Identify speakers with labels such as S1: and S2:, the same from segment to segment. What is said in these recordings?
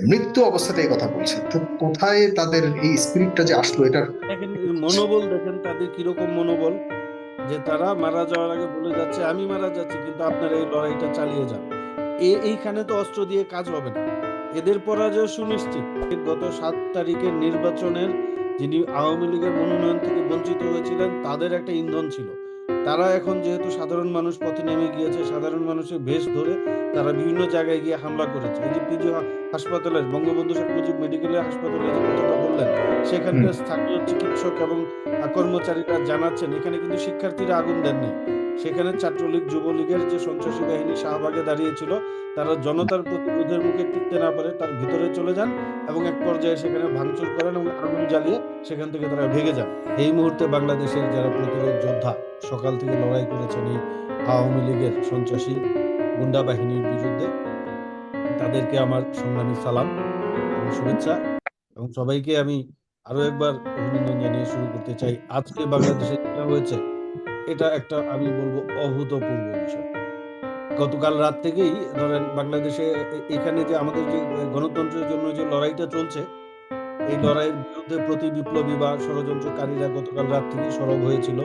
S1: মৃত্যু অবস্থাতে এই কথা বলছে, তো কোথায় তাদের এই স্পিরিটটা যে আসলো এটার।
S2: দেখেন মনোবল, দেখেন তাদের কিরকম মনোবল, যে তারা মারা যাওয়ার আগে বলে যাচ্ছে আমি মারা যাচ্ছি কিন্তু আপনারা এই লড়াইটা চালিয়ে যান। এইখানে তো অস্ত্র দিয়ে কাজ হবে না, এদের পরাজয় সুনিশ্চিত। গত 7 তারিখের নির্বাচনের যিনি আওয়ামী লীগের মনোনয়ন থেকে বঞ্চিত হয়েছিলেন তাদের একটা ইন্ধন ছিল। তারা এখন যেহেতু সাধারণ মানুষ পথে নেমে গিয়েছে, সাধারণ মানুষের বেশ ধরে তারা বিভিন্ন জায়গায় গিয়ে হামলা করেছে। এই যে পিজি হাসপাতালের, বঙ্গবন্ধু শেখ মুজিব মেডিকেল হাসপাতালে যে কথাটা বললেন,
S1: হুম।
S2: সেখানকার স্থানীয় চিকিৎসক এবং কর্মচারীরা জানাচ্ছেন এখানে কিন্তু শিক্ষার্থীরা আগুন দেননি। সেখানে ছাত্রলীগ যুবলীগের যে সন্ত্রাসী বাহিনী শাহবাগে দাঁড়িয়েছিল, তারা জনতার প্রতিরোধের মুখে টিকতে না পারে তার ভিতরে চলে যান এবং এক পর্যায়ে সেখানে ভাঙচুর করেন এবং আগুন জ্বালিয়ে সেখান থেকে তারা ভেগে যান। এই মুহূর্তে বাংলাদেশের যারা প্রতিরোধ যোদ্ধা সকাল থেকে লড়াই করেছেন এই আওয়ামী লীগের সন্ত্রাসী গুন্ডা বাহিনীর বিরুদ্ধে, তাদেরকে আমার সংগ্রামী সালাম এবং শুভেচ্ছা। এবং সবাইকে আমি আরো একবার অভিনন্দন জানিয়ে শুরু করতে চাই। আজকে বাংলাদেশে যেটা হয়েছে, এটা একটা আমি বলবো অভূতপূর্ব বিষয়। গতকাল রাত থেকেই ধরেন বাংলাদেশে এখানে যে আমাদের যে গণতন্ত্রের জন্য যে লড়াইটা চলছে, এই লড়াইয়ের বিরুদ্ধে প্রতি বিপ্লবী বা ষড়যন্ত্রকারীরা গতকাল রাত থেকেই সরব হয়েছিল।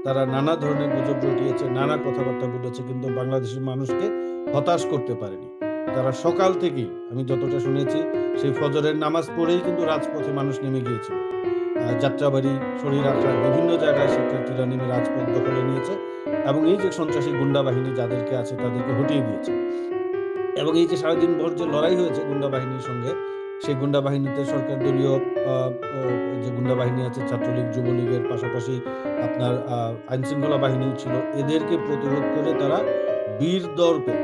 S2: তারা নানা ধরনের গুজব রটিয়েছে, নানা কথাবার্তা বলেছে, কিন্তু বাংলাদেশের মানুষকে হতাশ করতে পারেনি। তারা সকাল থেকেই, আমি যতটা শুনেছি, সেই ফজরের নামাজ পড়েই কিন্তু রাজপথে মানুষ নেমে গিয়েছিল। যাত্রাবাড়ি, শরীরআখড়া বিভিন্ন জায়গায় শিক্ষার্থীরা নেমে রাজপথ দখলে নিয়েছে এবং এই যে সন্ত্রাসী গুন্ডা বাহিনী যাদেরকে আছে তাদেরকে হটিয়ে দিয়েছে। এবং এই যে সারাদিন ভর যে লড়াই হয়েছে গুন্ডা বাহিনীর সঙ্গে, সেই গুন্ডা বাহিনীতে সরকার দলীয় আহ, আহ, যে গুন্ডা বাহিনী আছে, ছাত্রলীগ যুবলীগের পাশাপাশি আপনার আইন শৃঙ্খলা বাহিনীও ছিল, এদেরকে প্রতিরোধ করে তারা বীর দর্পে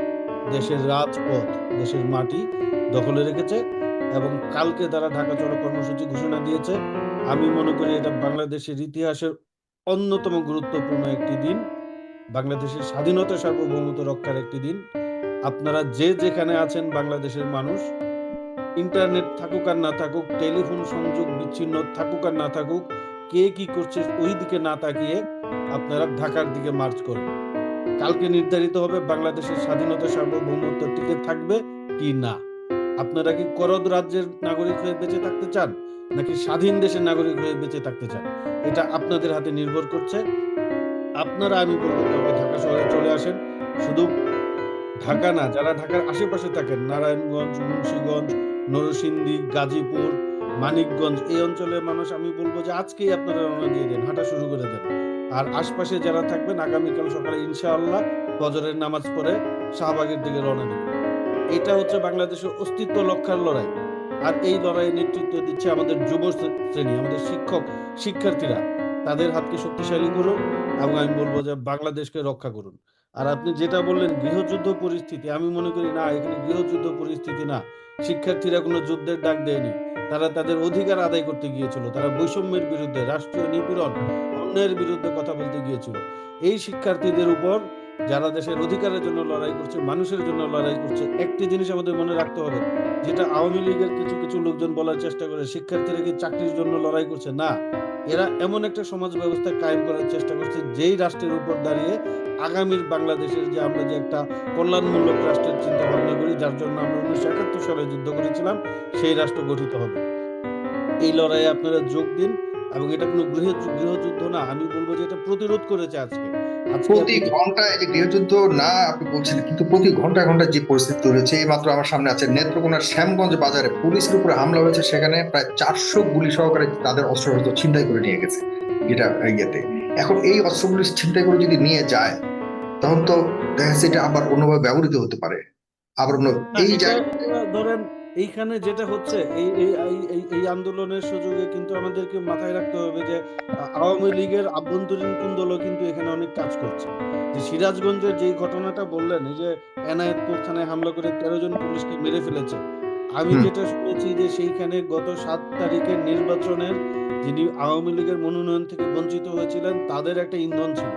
S2: দেশের রাজপথ, দেশের মাটি দখলে রেখেছে। এবং কালকে তারা ঢাকা চলো কর্মসূচি ঘোষণা দিয়েছে। আমি মনে করি এটা বাংলাদেশের ইতিহাসের অন্যতম গুরুত্বপূর্ণ একটি দিন, বাংলাদেশের স্বাধীনতা সার্বভৌমত্ব রক্ষার একটি দিন। আপনারা যে যেখানে আছেন বাংলাদেশের মানুষ, ইন্টারনেট থাকুক আর না থাকুক, টেলিফোন সংযোগ বিচ্ছিন্ন থাকুক আর না থাকুক, কে কি করছে ওই দিকে না তাকিয়ে আপনারা ঢাকার দিকে মার্চ করেন। কালকে নির্ধারিত হবে বাংলাদেশের স্বাধীনতা সার্বভৌমত্ব টিকে থাকবে কি না। আপনারা কি করদ রাজ্যের নাগরিক হয়ে বেঁচে থাকতে চান, নাকি স্বাধীন দেশের নাগরিক হয়ে বেঁচে থাকতে চান? এটা আপনাদের হাতে নির্ভর করছে। আপনারা, আমি বলবো, কালকে ঢাকা শহরে চলে আসেন। শুধু ঢাকা না, যারা ঢাকার আশেপাশে থাকেন, নারায়ণগঞ্জ, মুন্সিগঞ্জ, নরসিংদী, গাজীপুর, মানিকগঞ্জ, এই অঞ্চলের মানুষ, আমি বলবো যে আজকেই আপনারা রওনা দিয়ে দেন, হাঁটা শুরু করে দেন। আর আশপাশে যারা থাকবেন আগামীকাল সকালে ইনশাআল্লাহ ফজরের নামাজ পড়ে শাহবাগের দিকে রওনা দেবেন। এটা হচ্ছে বাংলাদেশের অস্তিত্ব রক্ষার লড়াই। আর এই লড়াইয়ে নেতৃত্ব দিচ্ছে আমাদের যুব শ্রেণী, আমাদের শিক্ষক শিক্ষার্থীরা। তাদের হাতকে শক্তিশালী করুন এবং আমি বলবো যে বাংলাদেশকে রক্ষা করুন। আর আপনি যেটা বললেন গৃহযুদ্ধ পরিস্থিতি, আমি মনে করি না, এখানে গৃহযুদ্ধ পরিস্থিতি না। শিক্ষার্থীরা কোনো যুদ্ধের ডাক দেয়নি, তারা তাদের অধিকার আদায় করতে গিয়েছিল, তারা বৈষম্যের বিরুদ্ধে, রাষ্ট্রীয় নিপীড়ন, অন্যায়ের বিরুদ্ধে কথা বলতে গিয়েছিল। এই শিক্ষার্থীদের উপর, যারা দেশের অধিকারের জন্য লড়াই করছে, মানুষের জন্য লড়াই করছে, একটি জিনিস আমাদের মনে রাখতে হবে, যেটা আওয়ামী লীগের কিছু কিছু লোকজন বলার চেষ্টা করে, শিক্ষার্থীরা কি চাকরির জন্য লড়াই করছে? না, এরা এমন একটা সমাজ ব্যবস্থা কায়েম করার চেষ্টা করছে যেই রাষ্ট্রের উপর দাঁড়িয়ে আগামীর বাংলাদেশের, যে আমরা যে একটা কল্যাণমূলক রাষ্ট্রের চিন্তা ভাবনা করি, যার জন্য আমরা 1971 সালে যুদ্ধ করেছিলাম, সেই রাষ্ট্র গঠিত হবে। এই লড়াইয়ে আপনারা যোগ দিন। এবং এটা কোনো গৃহযুদ্ধ না, আমি বলবো যে এটা প্রতিরোধ করেছে আজকে। আজকে
S1: প্রতি
S2: আপনি
S1: ঘন্টায়, এই যে গৃহযুদ্ধ না আপনি বলছেন, কিন্তু প্রতি ঘন্টায় ঘন্টায় যে পরিস্থিতি তৈরি হচ্ছে, এই মাত্র আমার সামনে আছে নেত্রকোনার শ্যামগঞ্জ বাজারে পুলিশের উপরে হামলা হয়েছে, সেখানে প্রায় 400 গুলি সহকারে তাদের অস্ত্রশস্ত্র ছিনতাই করে নিয়ে গেছে। এটা ইয়েতে, এখন এই অস্ত্রগুলি ছিনতাই করে যদি নিয়ে যায়, তখন তো দেখা যাচ্ছে এটা আবার অন্যভাবে ব্যবহৃত হতে পারে। আবার অন্য
S2: না,
S1: এই
S2: এটা
S1: জায়গায়।
S2: এটা ধরেন এইখানে যেটা হচ্ছে, এই এই এই এই এই আন্দোলনের সুযোগে কিন্তু আমাদেরকে মাথায় রাখতে হবে যে আওয়ামী লীগের আভ্যন্তরীণ কুন্দলও কিন্তু এখানে অনেক কাজ করছে। যে সিরাজগঞ্জের যেই ঘটনাটা বললেন, এই যে এনায়েতপুর থানায় হামলা করে 13 জন পুলিশকে মেরে ফেলেছে, আমি
S1: হুম।
S2: যেটা শুনেছি যে সেইখানে গত 7 তারিখের নির্বাচনের যিনি আওয়ামী লীগের মনোনয়ন থেকে বঞ্চিত হয়েছিলেন তাদের একটা ইন্ধন ছিল।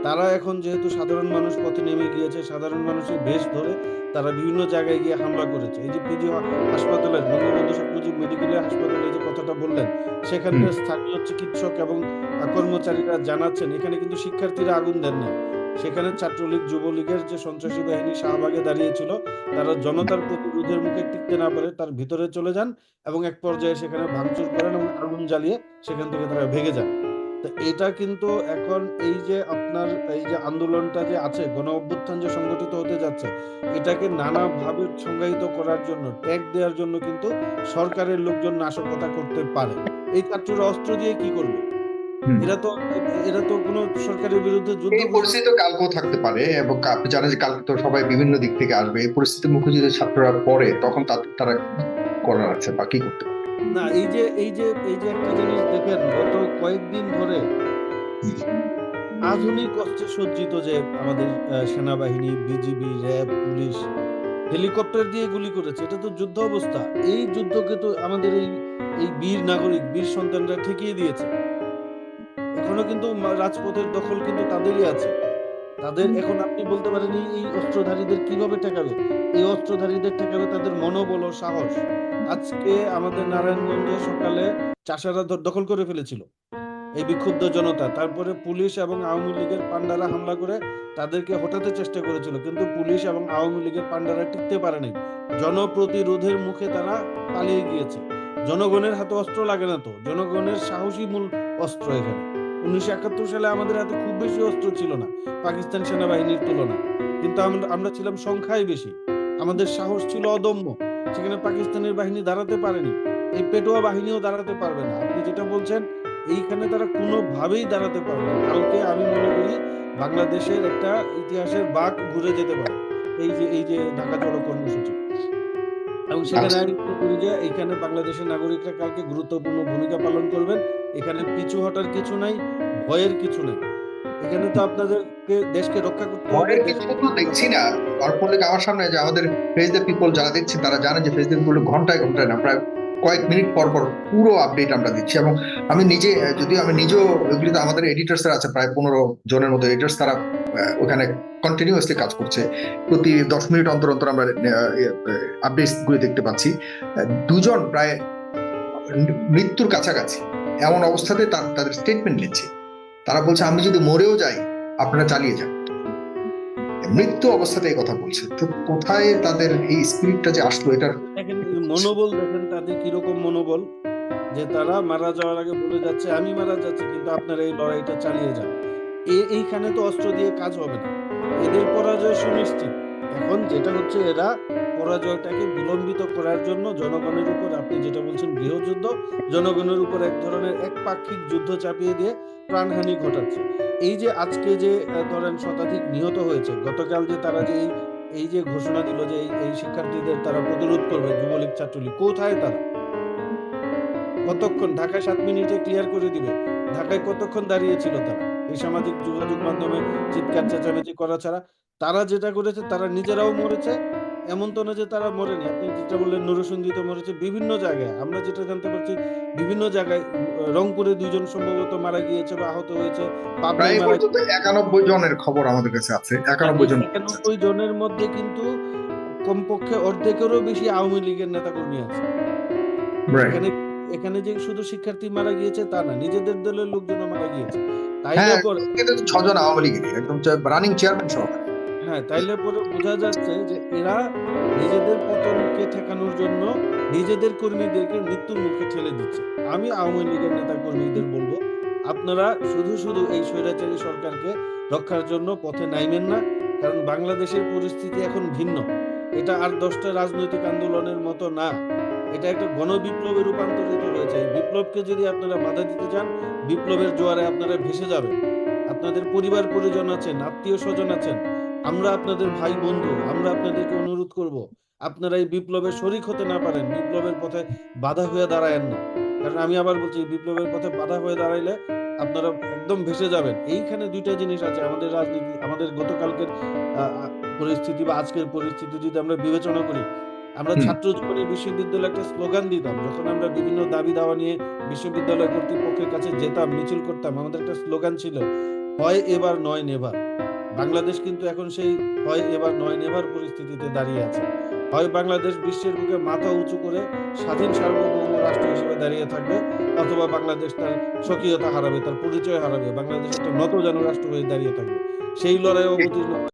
S2: তারা এখন যেহেতু সাধারণ মানুষ পথে নেমে গিয়েছে, সাধারণ মানুষের বেশ ধরে তারা বিভিন্ন জায়গায় গিয়ে হামলা করেছে। এই যে পিজি হাসপাতালের, বঙ্গবন্ধু শেখ মুজিব মেডিকেল হাসপাতালে যে কথাটা বললেন,
S1: হুম।
S2: সেখানকার স্থানীয় চিকিৎসক এবং কর্মচারীরা জানাচ্ছেন এখানে কিন্তু শিক্ষার্থীরা আগুন দেন নাই। সেখানে ছাত্রলীগ যুবলীগের যে সন্ত্রাসী বাহিনী শাহবাগে দাঁড়িয়েছিল, তারা জনতার প্রতিরোধের মুখে টিকতে না পারে তার ভিতরে চলে যান এবং এক পর্যায়ে সেখানে ভাঙচুর করেন এবং আগুন জ্বালিয়ে সেখান থেকে তারা ভেগে যান। তো এটা কিন্তু এখন এই যে আপনার এই যে আন্দোলনটা যে আছে, গণ অভ্যুত্থান যে সংগঠিত হতে যাচ্ছে, এটাকে নানাভাবে সংজ্ঞায়িত করার জন্য, ট্যাগ দেওয়ার জন্য কিন্তু সরকারের লোকজন নাশকতা করতে পারে। এই ছাত্ররা অস্ত্র দিয়ে কি করবে?
S1: হুম।
S2: এরা তো এরা তো কোনো সরকারের বিরুদ্ধে যুদ্ধ
S1: এই পরিস্থিতি তো কালকেও থাকতে পারে, এবং আপনি জানেন যে কালকে তো সবাই বিভিন্ন দিক থেকে আসবে। এই পরিস্থিতির মুখে যদি ছাত্ররা পড়ে, তখন তারা কি করার আছে বা কি করতে পারে?
S2: না, এই যে একটা জিনিস দেখেন, গত কয়েকদিন ধরে আধুনিক অস্ত্রে সজ্জিত যে আমাদের সেনাবাহিনী, বিজিবি, র্যাব, পুলিশ হেলিকপ্টার দিয়ে গুলি করেছে, এটা তো যুদ্ধ অবস্থা। এই যুদ্ধকে তো আমাদের এই বীর নাগরিক, বীর সন্তানরা ঠেকিয়ে দিয়েছে। এখনো কিন্তু রাজপথের দখল কিন্তু তাদেরই আছে। তাদের এখন আপনি বলতে পারেন এই অস্ত্রধারীদের কিভাবে ঠেকাবে? এই অস্ত্রধারীদের ঠেকাবে তাদের মনোবল ও সাহস। আজকে আমাদের নারায়ণগঞ্জে সকালে চাষারা দখল করে ফেলেছিল এই বিক্ষুব্ধ জনতা। তারপরে পুলিশ এবং আওয়ামী লীগের পান্ডারা হামলা করে তাদেরকে হটাতে চেষ্টা করেছিল, কিন্তু পুলিশ এবং আওয়ামী লীগের পান্ডারা টিকতে পারে নাই। জনপ্রতিরোধের মুখে তারা পালিয়ে গিয়েছে। জনগণের হাতে অস্ত্র লাগে না তো, জনগণের সাহসী মূল অস্ত্র এখানে। 1971 সালে আমাদের হাতে খুব বেশি অস্ত্র ছিল না পাকিস্তান সেনাবাহিনীর তুলনায়, কিন্তু আমরা ছিলাম সংখ্যায় বেশি, আমাদের সাহস ছিল অদম্য। সেখানে পাকিস্তানের বাহিনী দাঁড়াতে পারেনি, এই পেটোয়া বাহিনীও দাঁড়াতে পারবে না। আপনি যেটা বলছেন, এইখানে তারা কোনোভাবেই দাঁড়াতে পারবে না। কালকে আমি মনে করি বাংলাদেশের একটা ইতিহাসের বাঁক ঘুরে যেতে পারে এই যে ঢাকা চলো কর্মসূচি। এবং সেখানে
S1: আচ্ছা,
S2: আমি মনে করি যে এইখানে বাংলাদেশের নাগরিকরা কালকে গুরুত্বপূর্ণ ভূমিকা পালন করবেন। এখানে পিছু হটার কিছু নাই, ভয়ের কিছু নাই। এখানে তো আপনাদেরকে দেশকে রক্ষা করতে হবে।
S1: ভয়ের কিছু তো দেখছি না। তারপরে আমার সামনে যে আমাদের ফেস দ্য পিপল যারা দেখছে, তারা জানে যে ফেস দ্য পিপল ঘন্টায় ঘন্টায় না, প্রায় কয়েক মিনিট পর পর পুরো আপডেট আমরা দিচ্ছি। এবং আমি নিজে, যদিও আমি নিজেও, এগুলিতে আমাদের এডিটর্স আছে প্রায় 15 জনের মতো এডিটর্স, তারা ওখানে কন্টিনিউয়াসলি কাজ করছে। প্রতি 10 মিনিট অন্তর অন্তর আমরা আপডেটস গুলো দেখতে পাচ্ছি। দুজন প্রায় মৃত্যুর কাছাকাছি এমন অবস্থাতে তাদের স্টেটমেন্ট নিচ্ছে। তারা বলছে, আমি যদি মরেও যাই, আপনারা চালিয়ে যান। মৃত্যু অবস্থাতে এই কথা বলছে। তো কোথায় তাদের এই স্পিরিটটা যে আসলো, এটার
S2: দেখেন মনোবল, দেখেন তাদের কিরকম মনোবল, যে তারা মারা যাওয়ার আগে বলে যাচ্ছে আমি মারা যাচ্ছি কিন্তু আপনারা এই লড়াইটা চালিয়ে যান। এইখানে তো অস্ত্র দিয়ে কাজ হবে না, এদের পরাজয় সুনিশ্চিত। এখন যেটা হচ্ছে, এরা পরাজয়টাকে বিলম্বিত করার জন্য জনগণের উপর, আপনি যেটা বলছেন গৃহযুদ্ধ, জনগণের উপর এক ধরনের একপাক্ষিক যুদ্ধ চাপিয়ে দিয়ে প্রাণহানি ঘটাচ্ছে। এই যে আজকে যে ধরেন শতাধিক নিহত হয়েছে, গতকাল যে তারা যে এই যে ঘোষণা দিল যে এই শিক্ষার্থীদের তারা প্রতিরোধ করবে, যুবলীগ ছাত্রলীগ, কোথায় তারা? কতক্ষণ? ঢাকায় 7 মিনিটে ক্লিয়ার করে দিবে। ঢাকায় কতক্ষণ দাঁড়িয়েছিল তারা? এই সামাজিক যোগাযোগ মাধ্যমে চিৎকার চেঁচামেচি করা ছাড়া। তারা যেটা করেছে, তারা নিজেরাও মরেছে। এমন তো না যে তারা মরেনি। আপনি যেটা বললেন নরসিংদীতে মরেছে, বিভিন্ন জায়গায়। আমরা যেটা জানতে পারছি, বিভিন্ন জায়গায় রংপুরে 2 জন সম্ভবত মারা গিয়েছে বা আহত হয়েছে। পাবনায়
S1: প্রায়
S2: মারা
S1: পর্যন্ত 91 জনের খবর আমাদের কাছে আছে। 91
S2: এই
S1: জন।
S2: 91 জনের মধ্যে কিন্তু কমপক্ষে অর্ধেকেরও বেশি আওয়ামী লীগের নেতাকর্মী আছে।
S1: রাইট।
S2: এখানে এখানে যে শুধু শিক্ষার্থী মারা গিয়েছে তা না, নিজেদের দলের লোকজনও মারা গিয়েছে। তাইলে
S1: হ্যাঁ,
S2: পরে
S1: কিন্তু 6 জন আওয়ামী লীগের একদম রানিং চেয়ারম্যান সহ।
S2: তাইলে পরে বোঝা যাচ্ছে যে এরা নিজেদের পতনকে ঠেকানোর জন্য নিজেদের কর্মীদেরকে মৃত্যুর মুখে ঠেলে দিচ্ছে। আমি আওয়ামী লীগের নেতা কর্মীদের বলবো, আপনারা শুধু এই স্বৈরাচারী সরকারকে রক্ষার জন্য পথে নাইবেন না। কারণ বাংলাদেশের পরিস্থিতি এখন ভিন্ন। এটা আর 10টা রাজনৈতিক আন্দোলনের মতো না। এটা একটা গণবিপ্লবে রূপান্তরিত হয়েছে। এই বিপ্লবকে যদি আপনারা বাধা দিতে চান, বিপ্লবের জোয়ারে আপনারা ভেসে যাবেন। আপনাদের পরিবার পরিজন আছেন, আত্মীয়-স্বজন আছেন। আমরা আপনাদের ভাই বন্ধু, আমরা আপনাদেরকে অনুরোধ করব, আপনারা এই বিপ্লবে শরিক হতে না পারেন, বিপ্লবের পথে বাধা হয়ে দাঁড়ায়েন না। কারণ আমি আবার বলছি, বিপ্লবের পথে বাধা হয়ে দাঁড়াইলে আপনারা একদম ভেসে যাবেন। এইখানে 2টা জিনিস আছে আমাদের রাজনীতি, আমাদের গতকালকের পরিস্থিতি বা আজকের পরিস্থিতি যদি আমরা বিবেচনা করি, আমরা
S1: হুম।
S2: ছাত্র জীবনে বিশ্ববিদ্যালয়ে একটা স্লোগান দিতাম। যখন আমরা বিভিন্ন দাবি দাওয়া নিয়ে বিশ্ববিদ্যালয় কর্তৃপক্ষের কাছে যেতাম, মিছিল করতাম, আমাদের একটা স্লোগান ছিল, হয় এবার নয় নেভার। বাংলাদেশ কিন্তু এখন সেই হয় এবার নয় নেভার পরিস্থিতিতে দাঁড়িয়ে আছে। হয় বাংলাদেশ বিশ্বের বুকে মাথা উঁচু করে স্বাধীন সার্বভৌম রাষ্ট্র হিসেবে দাঁড়িয়ে থাকবে, অথবা বাংলাদেশ তার স্বকীয়তা হারাবে, তার পরিচয় হারাবে, বাংলাদেশ একটা নতজানু রাষ্ট্র হয়ে দাঁড়িয়ে থাকবে। সেই লড়াইয়ে অবতীর্ণ